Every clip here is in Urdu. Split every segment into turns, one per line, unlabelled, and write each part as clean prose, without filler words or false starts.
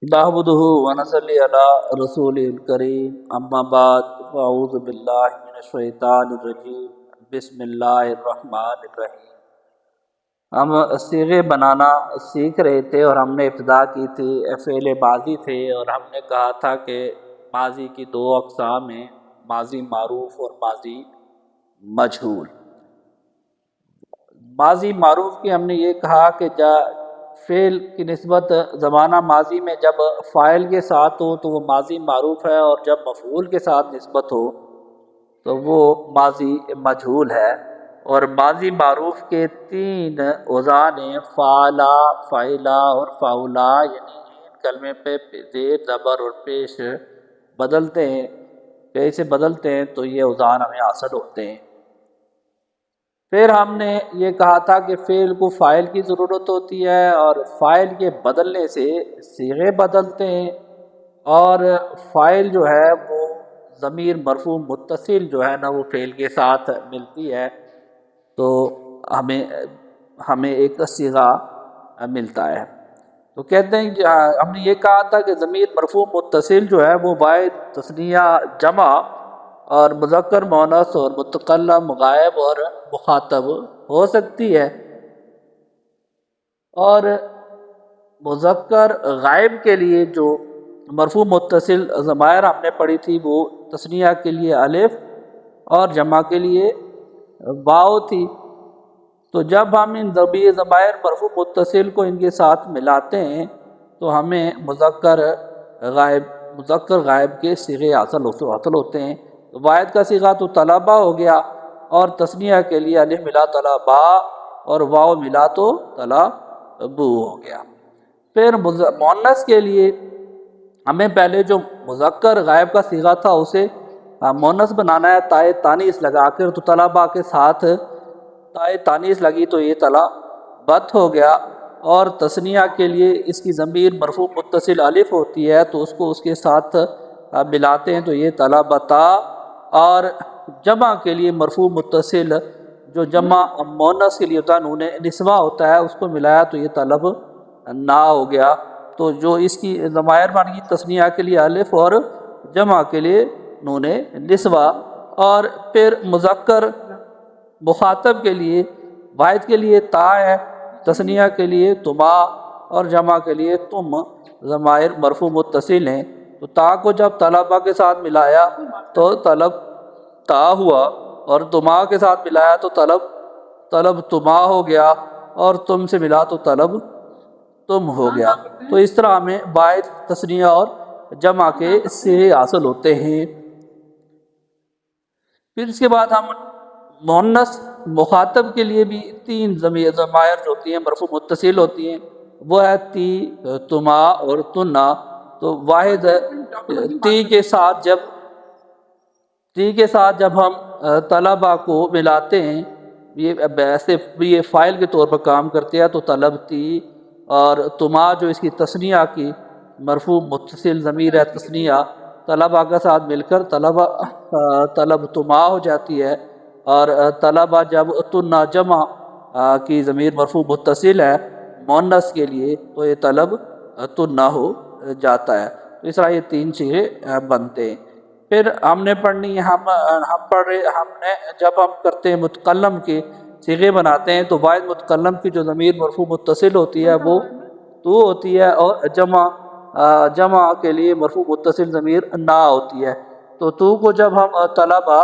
نحمده ونصلي على رسول الکریم اما بعد فاعوذ باللہ من الشیطان الرجیم بسم اللہ الرحمن الرحیم۔ ہم صیغے بنانا سیکھ رہے تھے اور ہم نے ابتدا کی تھی فعل ماضی تھے، اور ہم نے کہا تھا کہ ماضی کی دو اقسام ہیں، ماضی معروف اور ماضی مجہول۔ ماضی معروف کی ہم نے یہ کہا کہ فعل کی نسبت زمانہ ماضی میں جب فاعل کے ساتھ ہو تو وہ ماضی معروف ہے، اور جب مفعول کے ساتھ نسبت ہو تو وہ ماضی مجہول ہے۔ اور ماضی معروف کے تین اوزان ہیں، فعلا، فعلا اور فعولا، یعنی ان کلمے پہ زیر زبر اور پیش بدلتے ہیں، کیسے بدلتے ہیں تو یہ اوزان ہمیں حاصل ہوتے ہیں۔ پھر ہم نے یہ کہا تھا کہ فعل کو فاعل کی ضرورت ہوتی ہے، اور فاعل کے بدلنے سے صیغے بدلتے ہیں، اور فاعل جو ہے وہ ضمیر مرفوع متصل جو ہے نا وہ فعل کے ساتھ ملتی ہے تو ہمیں ایک صیغہ ملتا ہے۔ تو کہتے ہیں کہ ہم نے یہ کہا تھا کہ ضمیر مرفوع متصل جو ہے وہ واحد، تثنیہ، جمع اور مذکر مؤنث اور متکلم، غائب اور مخاطب ہو سکتی ہے۔ اور مذکر غائب کے لیے جو مرفوع متصل ضمائر ہم نے پڑھی تھی وہ تثنیہ کے لیے الف اور جمع کے لیے واو تھی۔ تو جب ہم ان ضمائر مرفوع متصل کو ان کے ساتھ ملاتے ہیں تو ہمیں مذکر غائب کے صیغے حاصل ہوتے ہیں۔ واحد کا صیغہ تو طلبہ ہو گیا، اور تثنیہ کے لیے الف ملا طلبا اور واو ملا تو طلبو ہو گیا۔ پھر مؤنث کے لیے ہمیں پہلے جو مذکر غائب کا صیغہ تھا اسے مؤنث بنانا ہے، تائے تانیث لگا کر، تو طلبا کے ساتھ تائے تانیث لگی تو یہ طلبت ہو گیا۔ اور تثنیہ کے لیے اس کی ضمیر مرفوع متصل الف ہوتی ہے تو اس کو اس کے ساتھ ملاتے ہیں تو یہ طلبتا۔ اور جمع کے لیے مرفوع متصل جو جمع مؤنث کے لیے ہوتا ہے نون نسوہ ہوتا ہے، اس کو ملایا تو یہ طلب نا ہو گیا۔ تو جو اس کی ضمائر بن گئی تثنیہ کے لیے الف اور جمع کے لیے نون نسوہ۔ اور پھر مذکر مخاطب کے لیے واحد کے لیے تا ہے، تثنیہ کے لیے تما اور جمع کے لیے تم، ضمائر مرفوع متصل ہیں۔ تو تا کو جب طلبہ کے ساتھ ملایا تو طلب تا ہوا، اور تما کے ساتھ ملایا تو طلب تما ہو گیا، اور تم سے ملا تو طلب تم ہو گیا۔ تو اس طرح ہمیں واحد، تثنیہ اور جمع کے صیغے حاصل ہوتے ہیں۔ پھر اس کے بعد ہم مؤنث مخاطب کے لیے بھی تین ضمائر جو ہوتی ہیں مرفوع متصل ہوتی ہیں، وہ ہے تی، تما اور تنا۔ تو واحد تی کے ساتھ جب ہم طلبہ کو ملاتے ہیں، یہ فاعل کے طور پر کام کرتے ہیں تو طلبتی، اور تما جو اس کی تثنیہ کی مرفوع متصل ضمیر ہے تثنیہ، طلبہ کے ساتھ مل کر طلب تما ہو جاتی ہے۔ اور طلبہ جب تنا جمع کی ضمیر مرفوع متصل ہے مؤنث کے لیے تو یہ طلب تنا ہو جاتا ہے۔ تو اس طرح یہ تین صیغے بنتے ہیں۔ پھر ہم نے پڑھنی جب ہم کرتے ہیں متکلم کے صیغے بناتے ہیں تو واحد متکلم کی جو ضمیر مرفوع متصل ہوتی ہے وہ تو ہوتی ہے، اور جمع کے لیے مرفوع متصل ضمیر نا ہوتی ہے۔ تو کو جب ہم طلبہ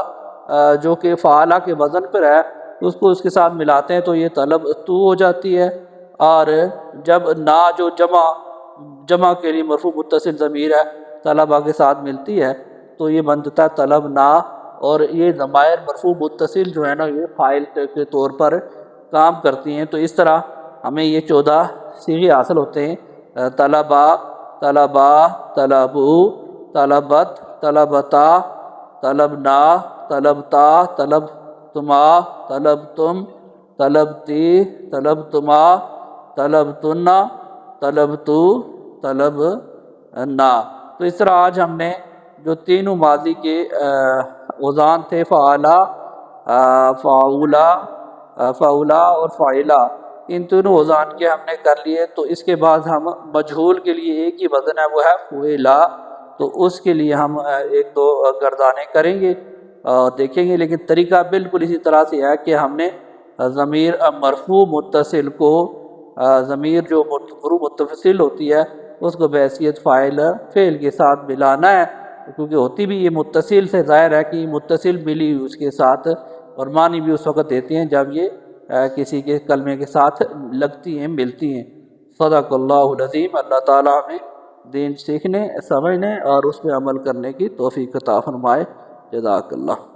جو کہ فعلا کے وزن پر ہے اس کو اس کے ساتھ ملاتے ہیں تو یہ طلب تو ہو جاتی ہے، اور جب نا جو جمع کے لیے مرفوع متصل ضمیر ہے طلبہ کے ساتھ ملتی ہے تو یہ بنتا ہے طلب نا۔ اور یہ ضمائر مرفوع متصل جو ہے نا یہ فاعل کے طور پر کام کرتی ہیں۔ تو اس طرح ہمیں یہ 14 صیغے حاصل ہوتے ہیں، طلبا، طلبا، طلبو، طلبت، طلبتا، طلبنا، طلبتا، طلب تما، طلب تم، طلبتی، طلب تما، طلب تنا، طلب تو، طلب نا۔ تو اس طرح آج ہم نے جو تینوں ماضی کے اوزان تھے، فعلا، فعولا اور فعلا، ان تینوں وزان کے ہم نے کر لیے، تو اس کے بعد ہم مجہول کے لیے ایک ہی وزن ہے، وہ ہے فعلا، تو اس کے لیے ہم ایک دو گردانے کریں گے اور دیکھیں گے، لیکن طریقہ بالکل اسی طرح سے ہے کہ ہم نے ضمیر مرفوع متصل کو ضمیر جو مرفوع متصل ہوتی ہے اس کو بحیثیت فاعل فعل کے ساتھ ملانا ہے، کیونکہ ہوتی بھی یہ متصل سے ظاہر ہے کہ متصل ملی اس کے ساتھ، اور معنی بھی اس وقت دیتے ہیں جب یہ کسی کے کلمے کے ساتھ لگتی ہیں، ملتی ہیں۔ صدق اللہ العظیم۔ اللہ تعالیٰ ہمیں دین سیکھنے، سمجھنے اور اس پہ عمل کرنے کی توفیق عطا فرمائے۔ جزاک اللہ۔